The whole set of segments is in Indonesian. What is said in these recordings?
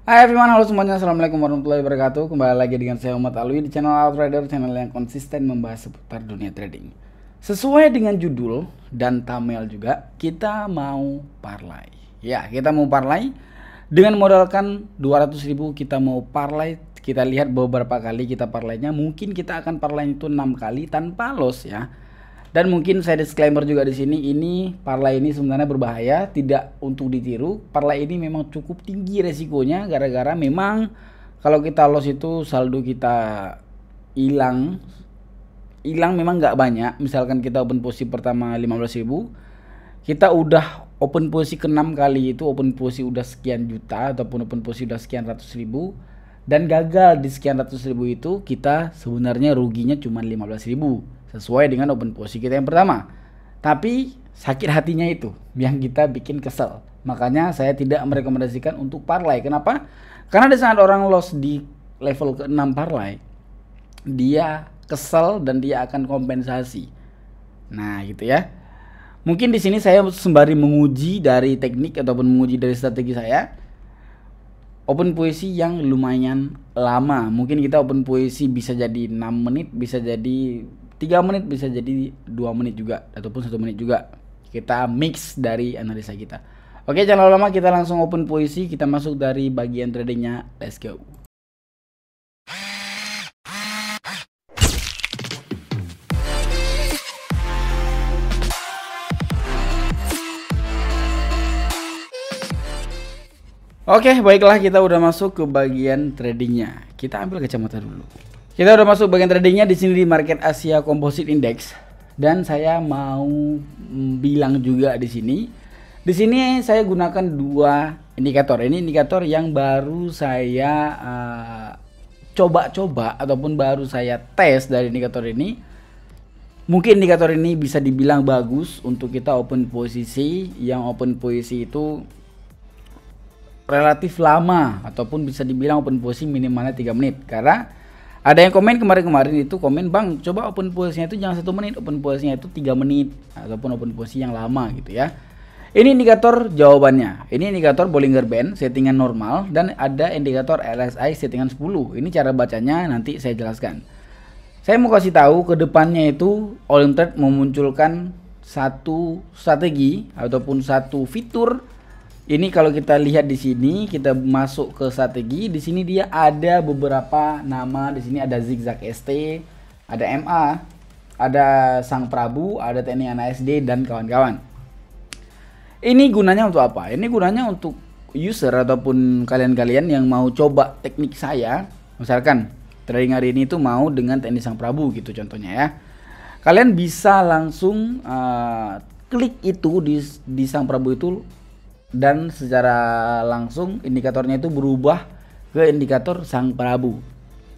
Hai everyone, halo semuanya, assalamualaikum warahmatullahi wabarakatuh. Kembali lagi dengan saya Muhammad Alwi di channel Outrider, channel yang konsisten membahas seputar dunia trading. Sesuai dengan judul dan thumbnail juga, kita mau parlay. Ya, kita mau parlay dengan modalkan 200.000. Kita mau parlay. Kita lihat beberapa kali kita parlaynya. Mungkin kita akan parlay itu 6 kali tanpa loss ya. Dan mungkin saya disclaimer juga di sini, ini parlay ini sebenarnya berbahaya, tidak untuk ditiru. Parlay ini memang cukup tinggi resikonya, gara-gara memang kalau kita loss itu saldo kita hilang memang nggak banyak. Misalkan kita open posisi pertama 15.000, kita udah open posisi ke 6 kali itu open posisi udah sekian juta, ataupun open posisi udah sekian ratus ribu, dan gagal di sekian ratus ribu itu, kita sebenarnya ruginya cuma 15.000 sesuai dengan open posisi kita yang pertama. Tapi sakit hatinya itu yang kita bikin kesel. Makanya saya tidak merekomendasikan untuk parlay. Kenapa? Karena di saat orang loss di level ke-6 parlay, dia kesel dan dia akan kompensasi. Nah, gitu ya. Mungkin di sini saya sembari menguji dari teknik ataupun menguji dari strategi saya. Open posisi yang lumayan lama. Mungkin kita open posisi bisa jadi 6 menit, bisa jadi 3 menit, bisa jadi 2 menit juga, ataupun 1 menit juga. Kita mix dari analisa kita. Oke, jangan lama-lama, kita langsung open posisi. Kita masuk dari bagian tradingnya. Let's go. Oke, baiklah, kita udah masuk ke bagian tradingnya. Kita ambil kacamata dulu. Kita udah masuk bagian tradingnya di sini di Market Asia Composite Index, dan saya mau bilang juga di sini. Di sini saya gunakan dua indikator. Ini indikator yang baru saya coba-coba ataupun baru saya tes dari indikator ini. Mungkin indikator ini bisa dibilang bagus untuk kita open posisi, yang open posisi itu relatif lama, ataupun bisa dibilang open posisi minimalnya 3 menit. Karena ada yang komen kemarin itu komen, "Bang, coba open posisinya itu jangan 1 menit, open posisinya itu 3 menit ataupun open posisi yang lama," gitu ya. Ini indikator jawabannya. Ini indikator Bollinger Band settingan normal, dan ada indikator RSI settingan 10. Ini cara bacanya nanti saya jelaskan. Saya mau kasih tahu ke depannya itu Olimtrade memunculkan satu strategi ataupun satu fitur. Ini kalau kita lihat di sini, kita masuk ke strategi. Di sini dia ada beberapa nama. Di sini ada Zigzag ST, ada MA, ada Sang Prabu, ada TNI ASD, dan kawan-kawan. Ini gunanya untuk apa? Ini gunanya untuk user ataupun kalian-kalian yang mau coba teknik saya. Misalkan trading hari ini tuh mau dengan TNI Sang Prabu gitu contohnya ya. Kalian bisa langsung klik itu di Sang Prabu itu, dan secara langsung indikatornya itu berubah ke indikator Sang Prabu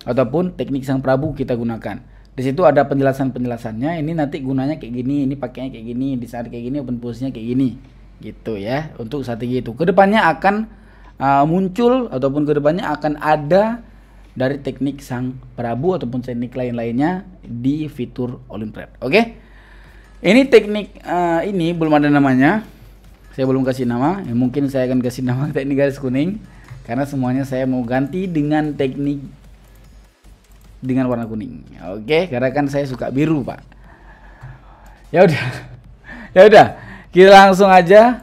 ataupun teknik Sang Prabu kita gunakan. Di situ ada penjelasannya. Ini nanti gunanya kayak gini, ini pakainya kayak gini, di saat kayak gini open posisinya kayak gini, gitu ya. Untuk strategi itu kedepannya akan muncul ataupun kedepannya akan ada dari teknik Sang Prabu ataupun teknik lain-lainnya di fitur Olimtrade. Oke, ini teknik ini belum ada namanya. Saya belum kasih nama, ya, mungkin saya akan kasih nama teknik garis kuning, karena semuanya saya mau ganti dengan teknik dengan warna kuning. Oke, karena kan saya suka biru, Pak. Ya udah. Ya udah, kita langsung aja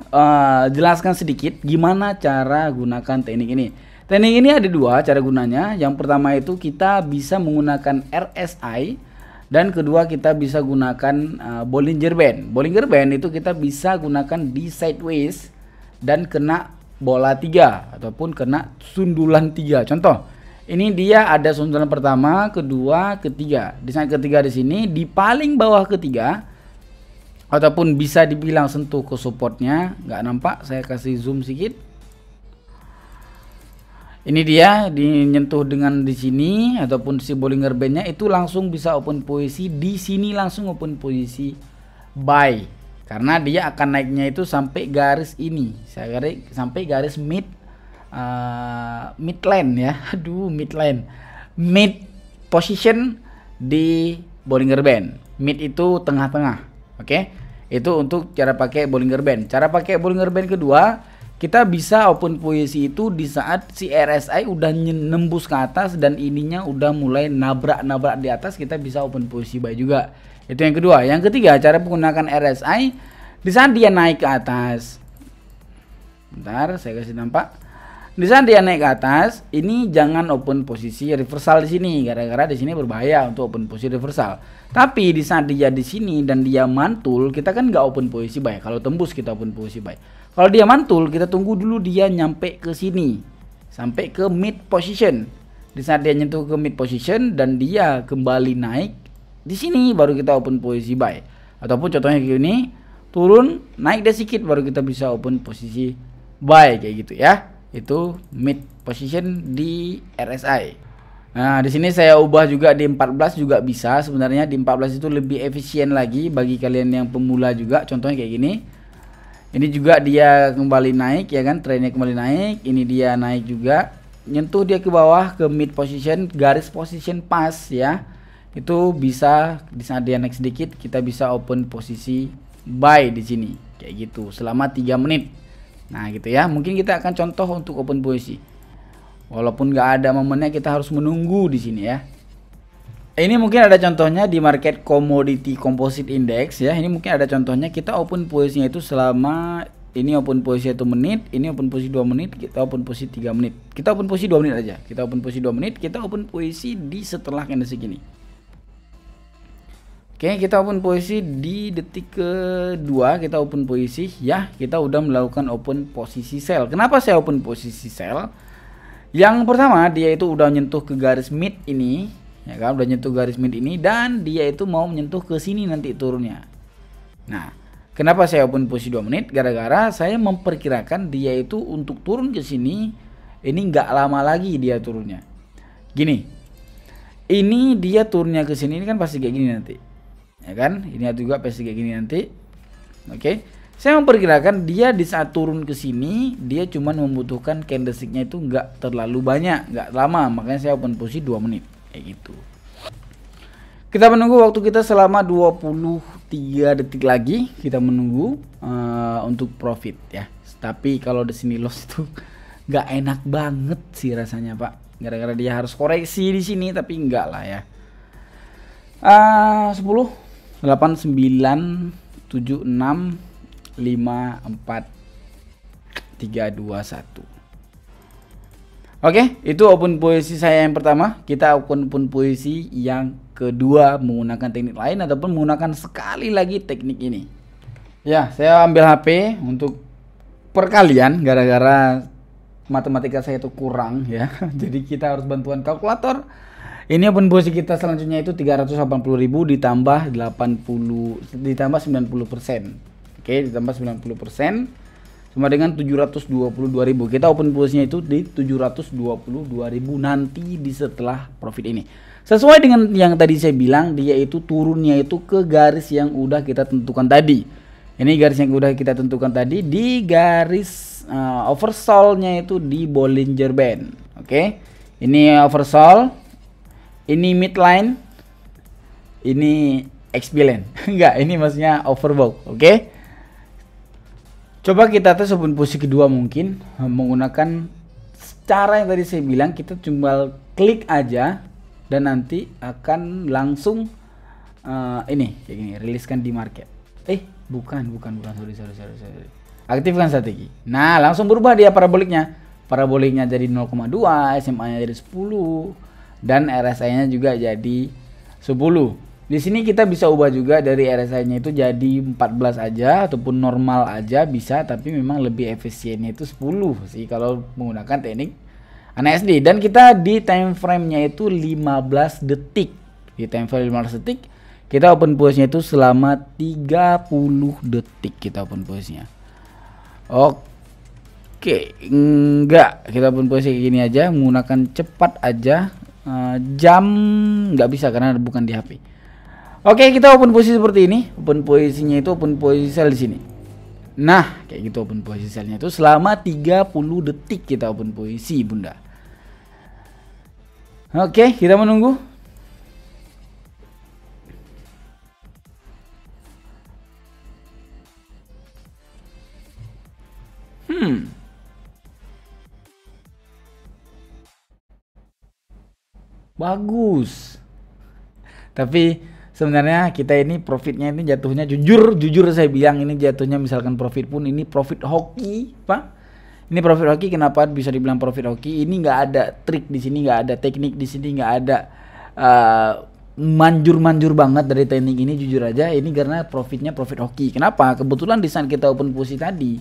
jelaskan sedikit gimana cara gunakan teknik ini. Teknik ini ada dua cara gunanya. Yang pertama itu kita bisa menggunakan RSI, dan kedua kita bisa gunakan Bollinger Band. Bollinger Band itu kita bisa gunakan di sideways dan kena bola 3 ataupun kena sundulan 3. Contoh, ini dia ada sundulan pertama, kedua, ketiga. Di saat ketiga di sini di paling bawah ketiga, ataupun bisa dibilang sentuh ke supportnya. Nggak nampak, saya kasih zoom sedikit. Ini dia dinyentuh dengan di sini ataupun si Bollinger Band-nya itu langsung bisa open posisi di sini, langsung open posisi buy. Karena dia akan naiknya itu sampai garis ini. Sampai garis midline ya. Aduh, midline. Mid position di Bollinger Band. Mid itu tengah-tengah. Oke. Itu untuk cara pakai Bollinger Band. Cara pakai Bollinger Band kedua, kita bisa open posisi itu di saat si RSI udah nembus ke atas dan ininya udah mulai nabrak-nabrak di atas, kita bisa open posisi buy juga. Itu yang kedua. Yang ketiga, cara menggunakan RSI di saat dia naik ke atas. Bentar, saya kasih nampak. Di saat dia naik ke atas, ini jangan open posisi reversal di sini, gara-gara di sini berbahaya untuk open posisi reversal. Tapi di saat dia di sini dan dia mantul, kita kan nggak open posisi buy. Kalau tembus kita open posisi buy. Kalau dia mantul, kita tunggu dulu dia nyampe ke sini, sampai ke mid position. Di saat dia nyentuh ke mid position dan dia kembali naik, di sini baru kita open posisi buy. Ataupun contohnya kayak gini, turun, naik dia sedikit, baru kita bisa open posisi buy kayak gitu ya. Itu mid position di RSI. Nah, di sini saya ubah juga di 14 juga bisa. Sebenarnya di 14 itu lebih efisien lagi bagi kalian yang pemula juga. Contohnya kayak gini. Ini juga dia kembali naik ya kan, trennya kembali naik. Ini dia naik juga, nyentuh dia ke bawah ke mid position, garis position pas ya. Itu bisa di saat dia naik sedikit kita bisa open posisi buy di sini kayak gitu selama 3 menit. Nah gitu ya, mungkin kita akan contoh untuk open posisi. Walaupun nggak ada momennya, kita harus menunggu di sini ya. Ini mungkin ada contohnya di market commodity composite index ya. Ini mungkin ada contohnya, kita open posisinya itu selama ini open posisi 1 menit, ini open posisi 2 menit, kita open posisi 3 menit. Kita open posisi 2 menit aja. Kita open posisi 2 menit, kita open posisi di setelah candlestick ini. Oke, kita open posisi di detik kedua, kita open posisi ya, kita udah melakukan open posisi sell. Kenapa saya open posisi sell? Yang pertama, dia itu udah nyentuh ke garis mid ini. Ya kan, udah nyentuh garis mid ini dan dia itu mau menyentuh ke sini nanti turunnya. Nah, kenapa saya open posisi 2 menit? Gara-gara saya memperkirakan dia itu untuk turun ke sini ini nggak lama lagi dia turunnya. Gini. Ini dia turunnya ke sini ini kan pasti kayak gini nanti. Ya kan? Ini juga pasti kayak gini nanti. Oke. Saya memperkirakan dia di saat turun ke sini dia cuma membutuhkan candlesticknya itu nggak terlalu banyak, nggak lama, makanya saya open posisi 2 menit. Kayak gitu. Kita menunggu waktu kita selama 23 detik lagi. Kita menunggu untuk profit ya. Tapi kalau di sini loss itu nggak enak banget sih rasanya Pak. Gara-gara dia harus koreksi di sini, tapi enggak lah ya. 10, 8, 9, 7, 6, 5, 4, 3, 2, 1. Oke, itu open posisi saya yang pertama. Kita open posisi yang kedua menggunakan teknik lain ataupun menggunakan sekali lagi teknik ini. Ya, saya ambil HP untuk perkalian gara-gara matematika saya itu kurang ya. Jadi kita harus bantuan kalkulator. Ini open posisi kita selanjutnya itu 380.000 ditambah 80 ditambah 90%. Oke, ditambah 90%. Sama dengan 722.000. Kita open posisinya itu di 722.000 nanti di setelah profit ini. Sesuai dengan yang tadi saya bilang, dia itu turunnya itu ke garis yang udah kita tentukan tadi. Ini garis yang udah kita tentukan tadi di garis oversold-nya itu di Bollinger Band. Oke. Ini oversold, ini midline, ini XB-line. Enggak, ini maksudnya overbought. Oke. Coba kita tes open posisi kedua mungkin menggunakan cara yang tadi saya bilang, kita cuma klik aja dan nanti akan langsung ini kayak gini, riliskan di market. Bukan, sorry. Aktifkan strategi. Nah, langsung berubah dia paraboliknya. Paraboliknya jadi 0,2, SMA-nya jadi 10 dan RSI-nya juga jadi 10. Di sini kita bisa ubah juga dari RSI-nya itu jadi 14 aja ataupun normal aja bisa, tapi memang lebih efisiennya itu 10 sih kalau menggunakan teknik NSD. Dan kita di time frame-nya itu 15 detik. Di time frame 15 detik kita open posisinya itu selama 30 detik kita open posisinya. Oke, enggak, kita open posisi kayak gini aja, menggunakan cepat aja. Jam nggak bisa karena bukan di HP. Oke, kita open posisi seperti ini. Open posisinya itu open posisi sell di sini. Nah, kayak gitu open posisi sellnya itu selama 30 detik kita open posisi, Bunda. Oke, kita menunggu. bagus. Tapi sebenarnya kita ini profitnya ini jatuhnya jujur saya bilang ini jatuhnya misalkan profit pun ini profit hoki, Pak. Ini profit hoki. Kenapa bisa dibilang profit hoki? Ini nggak ada trik di sini, nggak ada teknik di sini, nggak ada manjur banget dari teknik ini. Jujur aja, ini karena profitnya profit hoki. Kenapa? Kebetulan di saat kita open posisi tadi,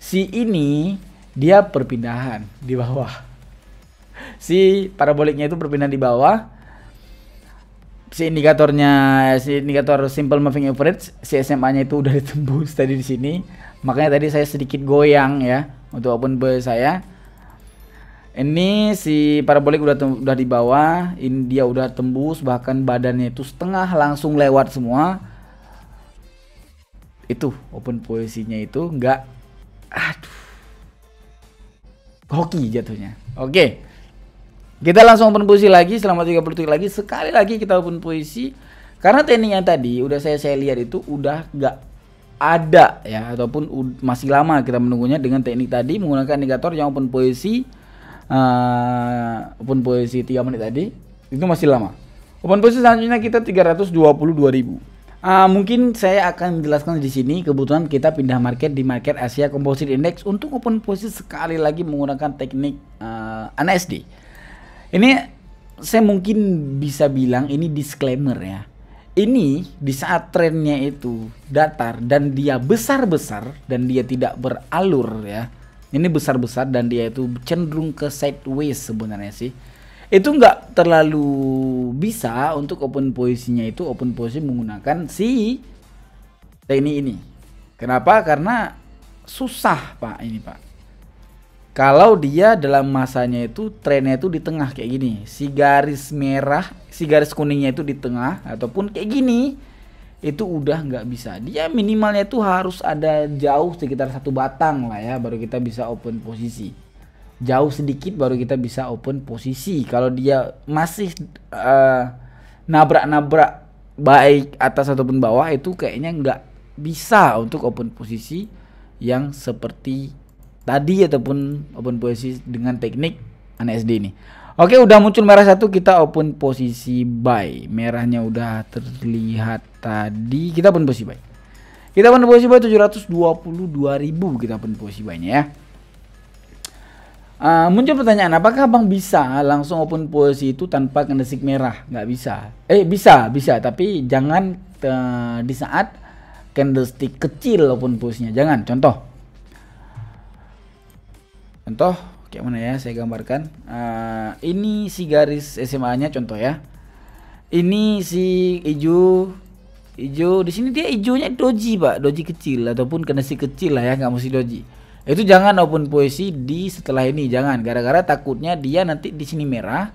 si ini dia perpindahan di bawah. Si paraboliknya itu perpindahan di bawah. Si indikator simple moving average, si SMA-nya itu udah ditembus tadi di sini. Makanya tadi saya sedikit goyang ya untuk open posisi saya. Ini si parabolik udah di bawah, ini dia udah tembus, bahkan badannya itu setengah langsung lewat semua. Itu open posisinya itu enggak, aduh, hoki jatuhnya. Oke. Kita langsung open posisi lagi selama 30 detik lagi. Sekali lagi kita open posisi. Karena tekniknya tadi udah saya lihat itu udah nggak ada ya, ataupun masih lama kita menunggunya dengan teknik tadi menggunakan indikator yang open posisi 3 menit tadi itu masih lama. Open posisi selanjutnya kita 322.000. Mungkin saya akan menjelaskan di sini. Kebetulan kita pindah market di market Asia Composite Index untuk open posisi sekali lagi menggunakan teknik NASD. Ini saya mungkin bisa bilang ini disclaimer ya. Ini di saat trennya itu datar dan dia besar-besar dan dia tidak beralur ya. Ini besar-besar dan dia itu cenderung ke sideways sebenarnya sih. Itu nggak terlalu bisa untuk open posisinya itu open posisi menggunakan si teknik ini. Kenapa? Karena susah Pak ini Pak. Kalau dia dalam masanya itu trennya itu di tengah kayak gini, si garis merah, si garis kuningnya itu di tengah ataupun kayak gini, itu udah nggak bisa. Dia minimalnya itu harus ada jauh sekitar 1 batang lah ya, baru kita bisa open posisi. Jauh sedikit baru kita bisa open posisi. Kalau dia masih nabrak-nabrak baik atas ataupun bawah itu kayaknya nggak bisa untuk open posisi yang seperti tadi ataupun open posisi dengan teknik NASD ini. Oke, udah muncul merah satu, kita open posisi buy. Merahnya udah terlihat tadi, kita open posisi buy. Kita open posisi buy 722.000, kita open posisi buy-nya ya. Muncul pertanyaan, apakah Bang bisa langsung open posisi itu tanpa candlestick merah? Nggak bisa. Bisa, tapi jangan di saat candlestick kecil open posisinya. Jangan. Contoh kayak mana ya, saya gambarkan. Ini si garis SMA-nya contoh ya. Ini si hijau di sini dia hijaunya doji Pak, doji kecil ataupun candlestick kecil lah ya, nggak mesti doji. Itu jangan open posisi di setelah ini, jangan, gara-gara takutnya dia nanti di sini merah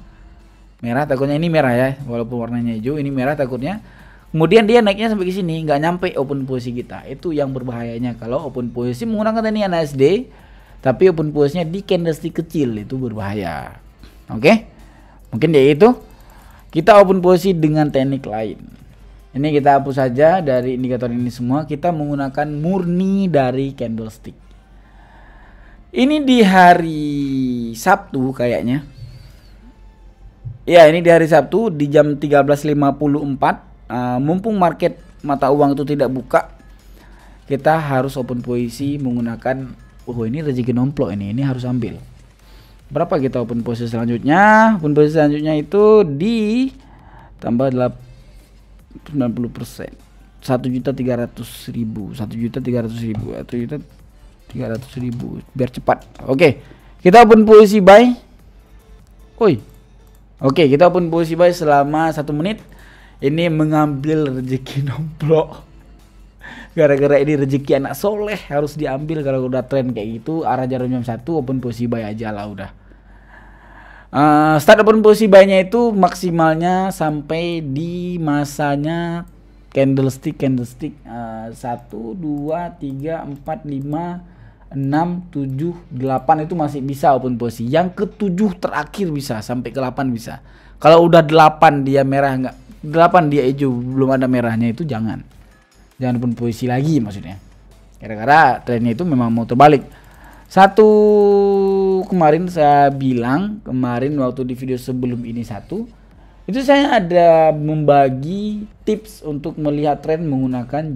takutnya ini merah ya, walaupun warnanya hijau ini merah takutnya. Kemudian dia naiknya sampai ke sini nggak nyampe open posisi kita. Itu yang berbahayanya kalau open posisi menggunakan teknik NASD. Tapi open posisinya di candlestick kecil itu berbahaya. Oke? Mungkin dia itu. Kita open posisi dengan teknik lain. Ini kita hapus saja dari indikator ini semua. Kita menggunakan murni dari candlestick. Ini di hari Sabtu kayaknya. Ya, ini di hari Sabtu di jam 13.54. Mumpung market mata uang itu tidak buka, kita harus open posisi menggunakan ini rezeki nomplok ini harus ambil. Berapa kita open posisi selanjutnya? Open posisi selanjutnya itu di tambah 90%. 1.300.000, 1.300.000 biar cepat. Oke. Kita open posisi buy. Oke, kita open posisi buy selama 1 menit. Ini mengambil rezeki nomplok. Gara-gara ini rezeki anak soleh harus diambil. Kalau udah tren kayak gitu arah jarum jam 1 open posisi buy aja lah udah. Start open posisi buy-nya itu maksimalnya sampai di masanya candlestick 1, 2, 3, 4, 5, 6, 7, 8 itu masih bisa open posisi. Yang ke-7 terakhir bisa, sampai ke-8 bisa. Kalau udah 8 dia merah, enggak 8 dia hijau belum ada merahnya, itu jangan open posisi lagi maksudnya. Gara-gara trennya itu memang mau terbalik. Kemarin saya bilang waktu di video sebelum ini Itu saya ada membagi tips untuk melihat tren menggunakan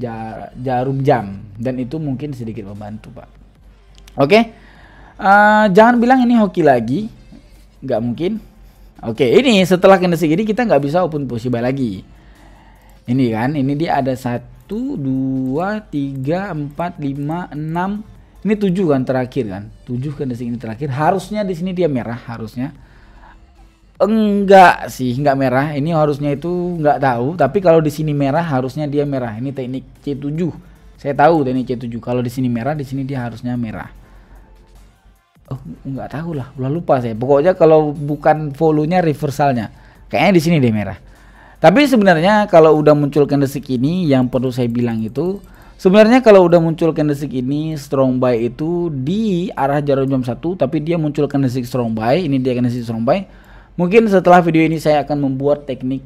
jarum jam, dan itu mungkin sedikit membantu, Pak. Oke. Jangan bilang ini hoki lagi, nggak mungkin. Oke, ini setelah candlestick ini kita nggak bisa open posisi buy lagi. Ini kan, ini dia ada 1, 2, 3, 4, 5, 6. Ini 7 kan terakhir kan. 7 candlestick ini terakhir. Harusnya di sini dia merah harusnya. Enggak sih, enggak merah. Ini harusnya itu enggak tahu, tapi kalau di sini merah harusnya dia merah. Ini teknik C7. Saya tahu teknik C7. Kalau di sini merah, di sini dia harusnya merah. Oh, enggak tahu lah, udah lupa saya. Pokoknya kalau bukan follow-nya reversalnya. Kayaknya di sini dia merah. Tapi sebenarnya kalau udah muncul candlestick ini, yang perlu saya bilang itu, sebenarnya kalau udah muncul candlestick ini strong buy itu di arah jarum jam 1, tapi dia muncul candlestick strong buy, ini dia candlestick strong buy. Mungkin setelah video ini saya akan membuat teknik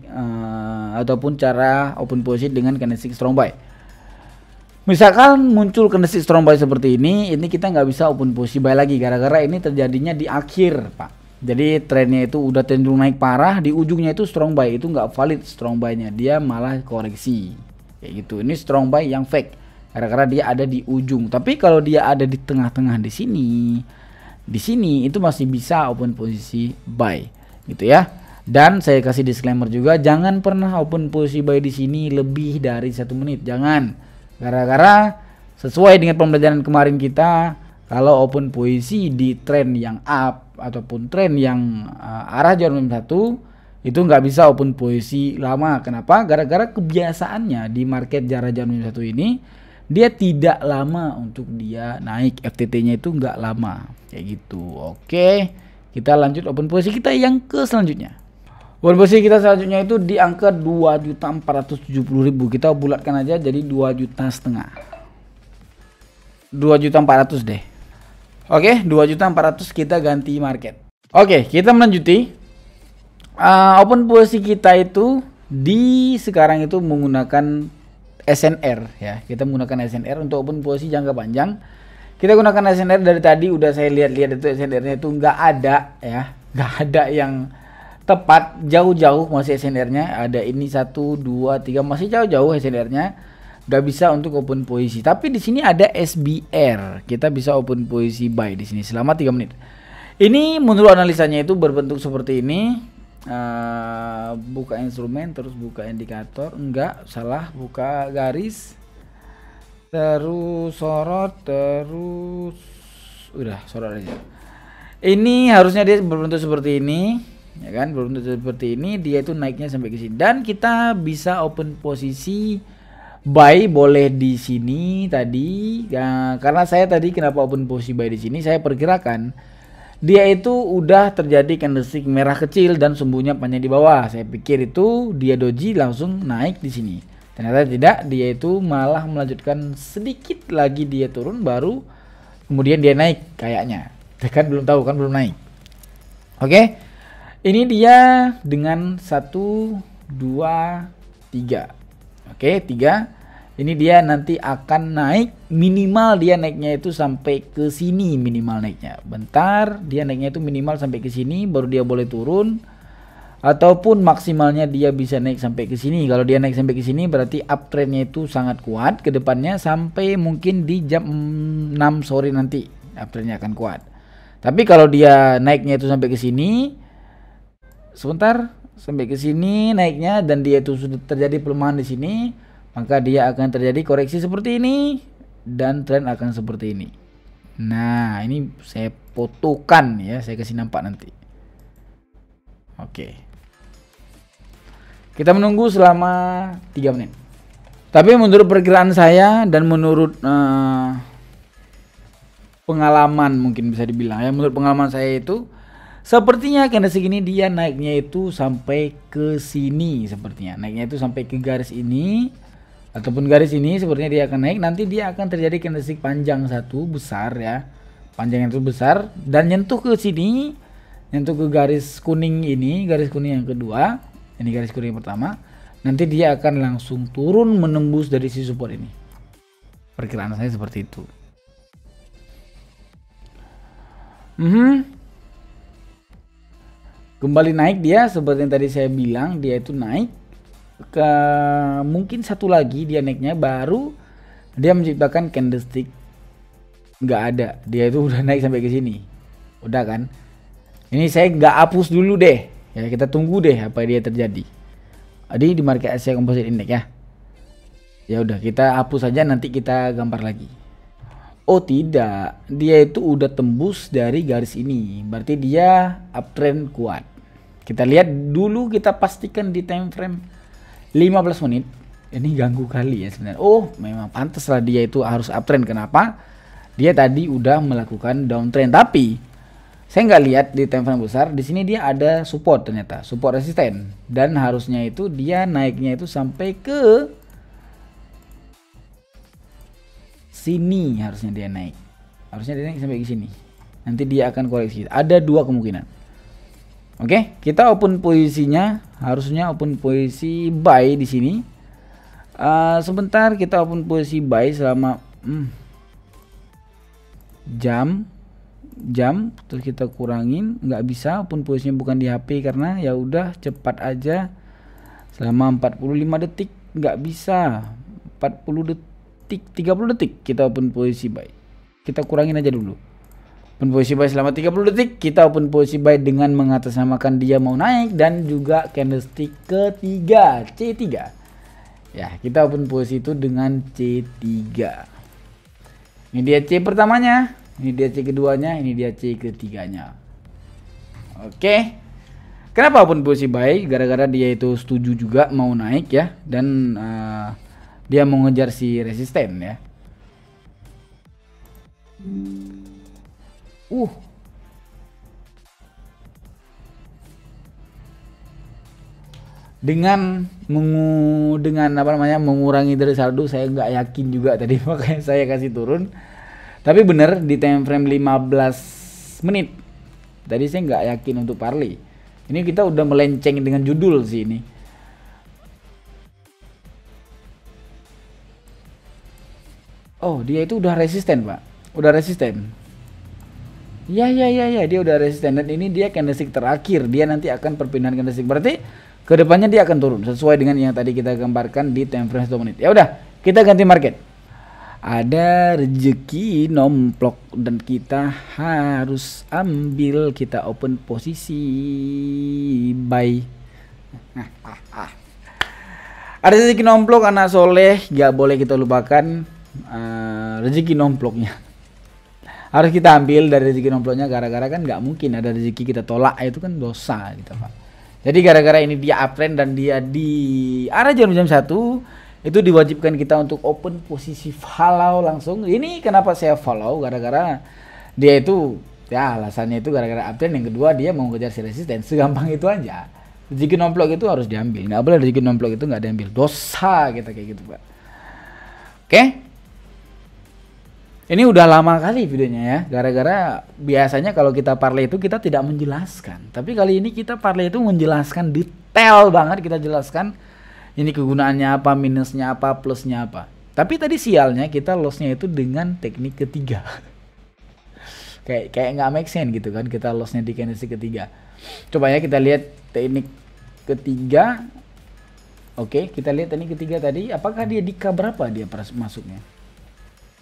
ataupun cara open posisi dengan candlestick strong buy. Misalkan muncul candlestick strong buy seperti ini kita nggak bisa open posisi buy lagi gara-gara ini terjadinya di akhir, Pak. Jadi trennya itu udah cenderung naik parah, di ujungnya itu strong buy, itu nggak valid strong buy-nya, dia malah koreksi kayak gitu. Ini strong buy yang fake gara-gara dia ada di ujung. Tapi kalau dia ada di tengah-tengah di sini itu masih bisa open posisi buy gitu ya. Dan saya kasih disclaimer juga, jangan pernah open posisi buy di sini lebih dari 1 menit, jangan. Gara-gara sesuai dengan pembelajaran kemarin kita, kalau open posisi di tren yang up ataupun tren yang arah jarum jam 1 itu nggak bisa open posisi lama. Kenapa? Gara-gara kebiasaannya di market jarak jarum jam 1 ini dia tidak lama untuk dia naik, FTT-nya itu nggak lama kayak gitu. Oke, kita lanjut open posisi kita yang ke selanjutnya. Open posisi kita selanjutnya itu di angka 2.470.000. Kita bulatkan aja jadi 2,5 juta. 2.400.000 deh. Oke, 2.400.000 kita ganti market. Oke, kita melanjuti. Open posisi kita itu di sekarang itu menggunakan SNR ya. Kita menggunakan SNR untuk open posisi jangka panjang. Kita gunakan SNR dari tadi udah saya lihat-lihat itu SNR-nya itu nggak ada ya, nggak ada yang tepat, jauh-jauh masih SNR-nya. Ada ini 1, 2, 3 masih jauh-jauh SNR-nya, nggak bisa untuk open posisi. Tapi di sini ada SBR, kita bisa open posisi buy di sini selama 3 menit. Ini menurut analisanya itu berbentuk seperti ini. Buka instrumen terus buka indikator, enggak salah, buka garis terus sorot, terus udah sorot aja. Ini harusnya dia berbentuk seperti ini ya kan, berbentuk seperti ini, dia itu naiknya sampai ke sini dan kita bisa open posisi buy boleh di sini tadi ya. Karena saya tadi kenapa open posisi buy di sini, saya perkirakan dia itu udah terjadi candlestick merah kecil dan sumbunya panjang di bawah. Saya pikir itu dia doji langsung naik di sini. Ternyata tidak, dia itu malah melanjutkan sedikit lagi, dia turun baru kemudian dia naik kayaknya. Kan belum tahu kan, belum naik. Oke. Ini dia dengan 1, 2, 3. Oke, 3. Ini dia nanti akan naik, minimal dia naiknya itu sampai ke sini, minimal naiknya. Bentar, dia naiknya itu minimal sampai ke sini baru dia boleh turun. Ataupun maksimalnya dia bisa naik sampai ke sini. Kalau dia naik sampai ke sini berarti uptrendnya itu sangat kuat ke depannya sampai mungkin di jam 6 sore nanti uptrendnya akan kuat. Tapi kalau dia naiknya itu sampai ke sini, sebentar, sampai ke sini naiknya dan dia itu sudah terjadi pelemahan di sini, maka dia akan terjadi koreksi seperti ini dan tren akan seperti ini. Nah, ini saya fotokan ya, saya kasih nampak nanti. Oke. Kita menunggu selama 3 menit. Tapi menurut perkiraan saya dan menurut pengalaman mungkin bisa dibilang ya, menurut pengalaman saya itu sepertinya candlestick ini dia naiknya itu sampai ke sini, sepertinya naiknya itu sampai ke garis ini ataupun garis ini, sepertinya dia akan naik. Nanti dia akan terjadi candlestick panjang satu besar ya, panjang itu besar dan nyentuh ke sini, nyentuh ke garis kuning ini, garis kuning yang kedua, ini garis kuning yang pertama. Nanti dia akan langsung turun menembus dari sisi support ini. Perkiraan saya seperti itu. Kembali naik dia seperti yang tadi saya bilang, dia itu naik ke mungkin satu lagi dia naiknya, baru dia menciptakan candlestick. Nggak ada, dia itu udah naik sampai ke sini. Udah kan? Ini saya nggak hapus dulu deh. Ya, kita tunggu deh apa dia terjadi. Di market Asia Composite Index ya. Ya udah, kita hapus saja, nanti kita gambar lagi. Oh tidak, dia itu udah tembus dari garis ini. Berarti dia uptrend kuat. Kita lihat dulu, kita pastikan di time frame 15 menit. Ini ganggu kali ya sebenarnya. Oh, memang pantas lah dia itu harus uptrend. Kenapa? Dia tadi udah melakukan downtrend, tapi saya nggak lihat di time frame besar. Di sini dia ada support, ternyata support resisten, dan harusnya itu dia naiknya itu sampai ke sini. Harusnya dia naik sampai ke sini. Nanti dia akan koreksi. Ada dua kemungkinan. Oke, kita open posisinya, harusnya open posisi buy di sini. Sebentar, kita open posisi buy selama jam, terus kita kurangin. Nggak bisa, open posisinya bukan di HP karena ya udah cepat aja selama 45 detik. Nggak bisa 40 detik, 30 detik kita open posisi buy. Kita kurangin aja dulu. Open posisi buy selama 30 detik. Kita open posisi buy dengan mengatasnamakan dia mau naik dan juga candlestick ketiga C3. Ya, kita open posisi itu dengan C3. Ini dia C pertamanya, ini dia C keduanya, ini dia C ketiganya. Oke. Kenapa open posisi buy? Gara-gara dia itu setuju juga mau naik ya, dan dia mau ngejar si resisten ya. Dengan mengurangi dari saldo, saya nggak yakin juga tadi, makanya saya kasih turun. Tapi bener di time frame 15 menit tadi saya nggak yakin untuk parley. Ini kita udah melenceng dengan judul sih ini. Oh, dia itu udah resisten, Pak. Udah resisten. Ya, dia udah resisten, dan ini dia candlestick terakhir. Dia nanti akan perpindahan candlestick. Berarti kedepannya dia akan turun sesuai dengan yang tadi kita gambarkan di time frame 1 menit. Ya udah, kita ganti market. Ada rezeki nomplok dan kita harus ambil. Kita open posisi buy. Ada rezeki nomplok, anak soleh, gak boleh kita lupakan rezeki nomploknya. Harus kita ambil dari rezeki nomploknya, gara-gara kan nggak mungkin ada rezeki kita tolak, itu kan dosa gitu Pak. Jadi gara-gara ini dia uptrend dan dia di arah jam 1, itu diwajibkan kita untuk open posisi follow langsung. Ini kenapa saya follow, gara-gara dia itu ya alasannya itu gara-gara uptrend, yang kedua dia mau ngejar si resisten. Segampang itu aja. Rezeki nomplok itu harus diambil, nggak boleh rezeki nomplok itu nggak diambil, dosa kita kayak gitu Pak. Oke. Ini udah lama kali videonya ya, gara-gara biasanya kalau kita parlay itu kita tidak menjelaskan, tapi kali ini kita parlay itu menjelaskan detail banget, kita jelaskan ini kegunaannya apa, minusnya apa, plusnya apa. Tapi tadi sialnya kita lossnya itu dengan teknik ketiga. kayak nggak make sense gitu kan, kita lossnya di candlestick ketiga. Coba ya kita lihat teknik ketiga. Oke, kita lihat teknik ketiga tadi, apakah dia di K berapa dia masuknya?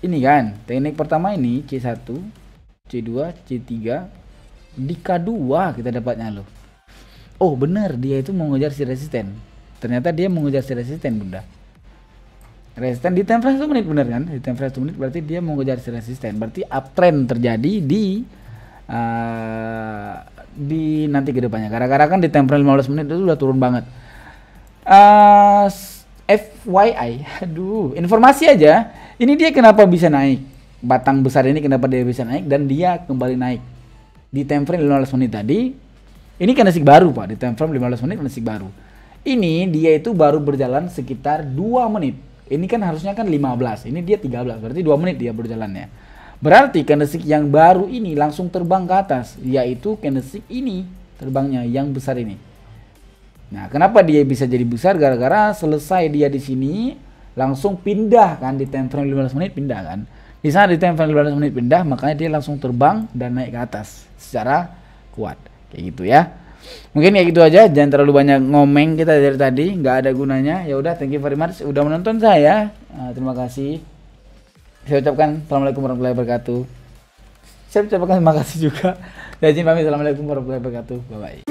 Ini kan, teknik pertama ini C1, C2, C3, di K2 kita dapatnya loh. Oh bener, dia itu mau ngejar si resisten. Ternyata dia mau ngejar si resisten, bunda. Resisten di time frame 1 menit, bener kan? Di time frame 1 menit berarti dia mau ngejar si resisten. Berarti uptrend terjadi di nanti ke depannya. Gara-gara kan di time frame 15 menit itu udah turun banget. FYI, aduh, informasi aja. Ini dia kenapa bisa naik, batang besar ini kenapa dia bisa naik, dan dia kembali naik di time frame 15 menit tadi. Ini candlestick baru Pak, di time frame 15 menit candlestick baru. Ini dia itu baru berjalan sekitar 2 menit. Ini kan harusnya kan 15, ini dia 13, berarti 2 menit dia berjalannya. Berarti candlestick yang baru ini langsung terbang ke atas, yaitu candlestick ini terbangnya yang besar ini. Nah, kenapa dia bisa jadi besar? Gara-gara selesai dia di sini langsung pindah kan, di time frame 15 menit pindah kan. Di sana di time frame 15 menit pindah, makanya dia langsung terbang dan naik ke atas secara kuat. Kayak gitu ya. Mungkin ya gitu aja, jangan terlalu banyak ngomeng kita dari tadi, nggak ada gunanya. Ya udah, thank you very much udah menonton saya. Terima kasih. Saya ucapkan assalamualaikum warahmatullahi wabarakatuh. Saya ucapkan terima kasih juga. Dan izin pamit, assalamualaikum warahmatullahi wabarakatuh. Bye bye.